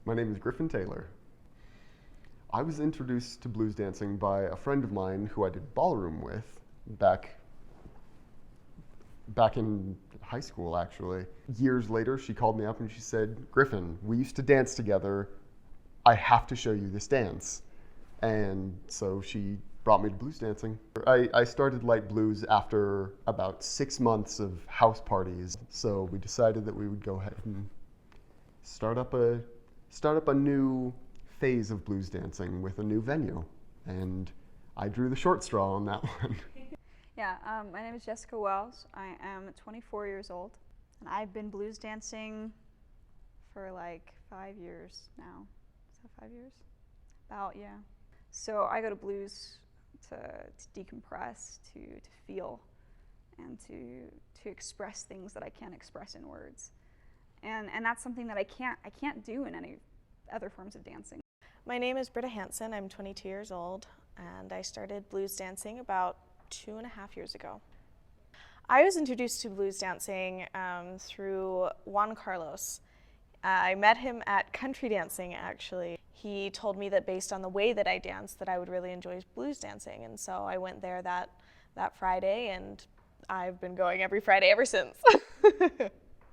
My name is Griffin Taylor. I was introduced to blues dancing by a friend of mine who I did ballroom with back in high school, actually. Years later, she called me up and she said, Griffin, we used to dance together. I have to show you this dance. And so she brought me to blues dancing. I started light blues after about 6 months of house parties. So we decided that we would go ahead and start up a new phase of blues dancing with a new venue. And I drew the short straw on that one. Yeah, my name is Jessica Wells. I am 24 years old, and I've been blues dancing for like 5 years now. Is that 5 years? About, yeah. So I go to blues to decompress, to feel, and to express things that I can't express in words. And that's something that I can't do in any other forms of dancing. My name is Britta Hansen. I'm 22 years old, and I started blues dancing about 2.5 years ago. I was introduced to blues dancing through Juan Carlos. I met him at country dancing, actually. He told me that based on the way that I danced, that I would really enjoy blues dancing, and so I went there that Friday, and I've been going every Friday ever since.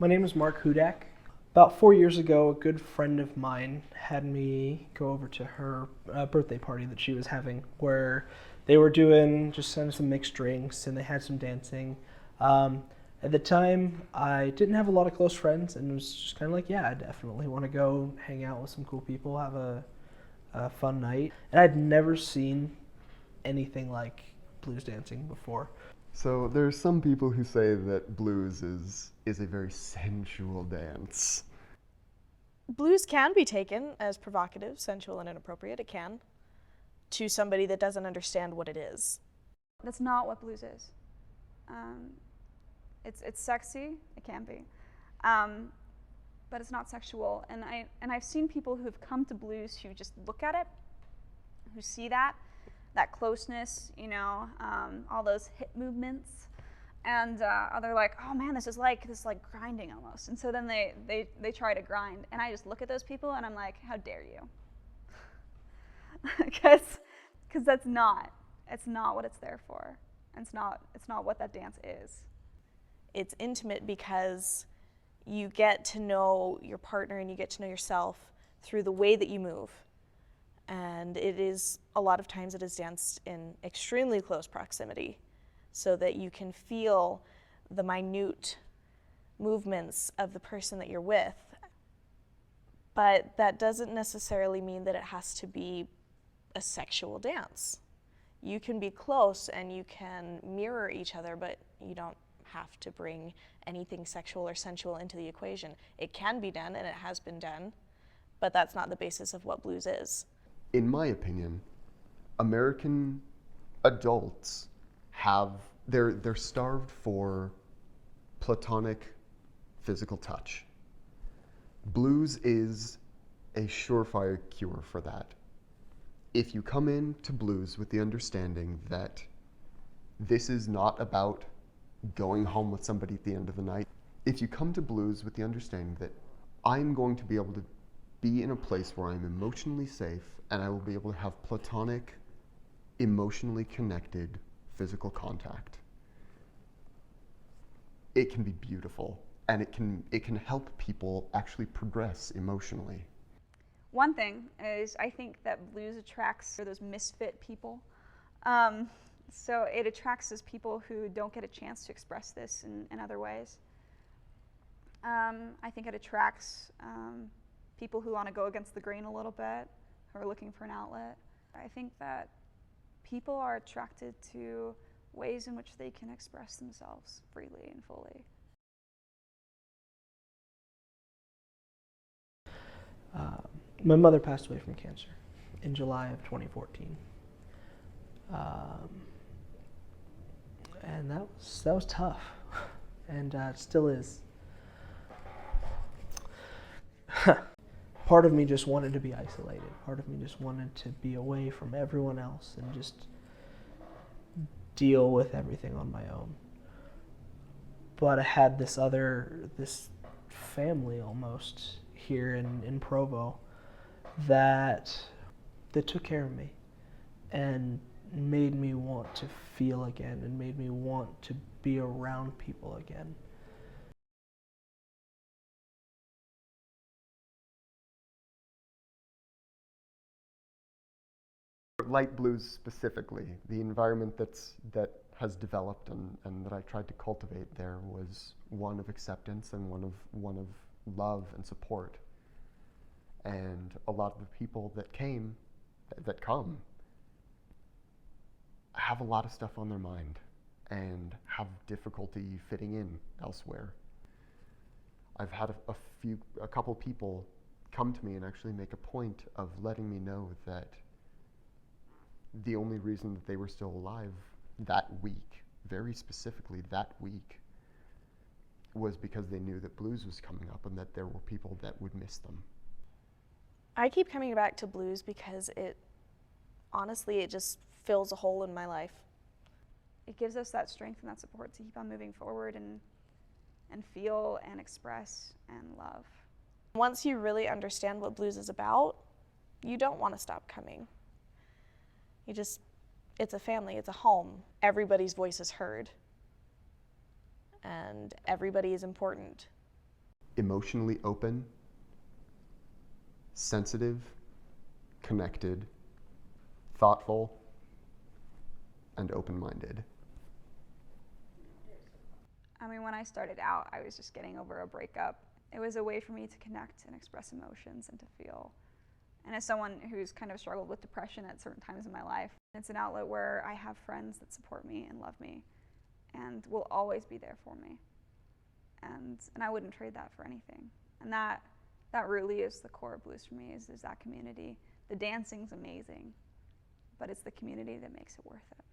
My name is Mark Hudak. About 4 years ago, a good friend of mine had me go over to her birthday party that she was having, where they were doing just some mixed drinks and they had some dancing. At the time, I didn't have a lot of close friends, and it was just kind of like, yeah, I definitely want to go hang out with some cool people, have a fun night. And I'd never seen anything like blues dancing before. So there's some people who say that blues is a very sensual dance. Blues can be taken as provocative, sensual, and inappropriate. It can, to somebody that doesn't understand what it is. That's not what blues is. It's sexy, it can be, but it's not sexual. And I've seen people who've come to blues who just look at it, who see that closeness, all those hip movements, and they're like, oh man, this is like grinding almost. And so then they try to grind, and I just look at those people and I'm like, how dare you? Because it's not what it's there for. It's not what that dance is. It's intimate because you get to know your partner and you get to know yourself through the way that you move. And a lot of times it is danced in extremely close proximity so that you can feel the minute movements of the person that you're with. But that doesn't necessarily mean that it has to be a sexual dance. You can be close and you can mirror each other, but you don't have to bring anything sexual or sensual into the equation. It can be done, and it has been done, but that's not the basis of what blues is. In my opinion, American adults they're starved for platonic physical touch. Blues is a surefire cure for that. If you come into blues with the understanding that this is not about going home with somebody at the end of the night, if you come to blues with the understanding that I'm going to be able to be in a place where I'm emotionally safe and I will be able to have platonic, emotionally connected physical contact, it can be beautiful, and it can help people actually progress emotionally. One thing is, I think that blues attracts those misfit people. So it attracts those people who don't get a chance to express this in other ways. I think it attracts people who want to go against the grain a little bit, who are looking for an outlet. I think that people are attracted to ways in which they can express themselves freely and fully. My mother passed away from cancer in July of 2014. And that was tough, and it still is. Part of me just wanted to be isolated. Part of me just wanted to be away from everyone else and just deal with everything on my own. But I had this family almost here in Provo that took care of me and made me want to feel again and made me want to be around people again. Light blues specifically, the environment that has developed and that I tried to cultivate there was one of acceptance and one of love and support. And a lot of the people that come have a lot of stuff on their mind and have difficulty fitting in elsewhere. I've had a couple people come to me and actually make a point of letting me know that the only reason that they were still alive that week, very specifically that week, was because they knew that blues was coming up and that there were people that would miss them. I keep coming back to blues because honestly, it just fills a hole in my life. It gives us that strength and that support to keep on moving forward and feel and express and love. Once you really understand what blues is about, you don't want to stop coming. It's a family, it's a home. Everybody's voice is heard. And everybody is important. Emotionally open, sensitive, connected, thoughtful, and open-minded. I mean, when I started out, I was just getting over a breakup. It was a way for me to connect and express emotions and to feel. And as someone who's kind of struggled with depression at certain times in my life, it's an outlet where I have friends that support me and love me and will always be there for me. And I wouldn't trade that for anything. And that really is the core of blues for me, is that community. The dancing's amazing, but it's the community that makes it worth it.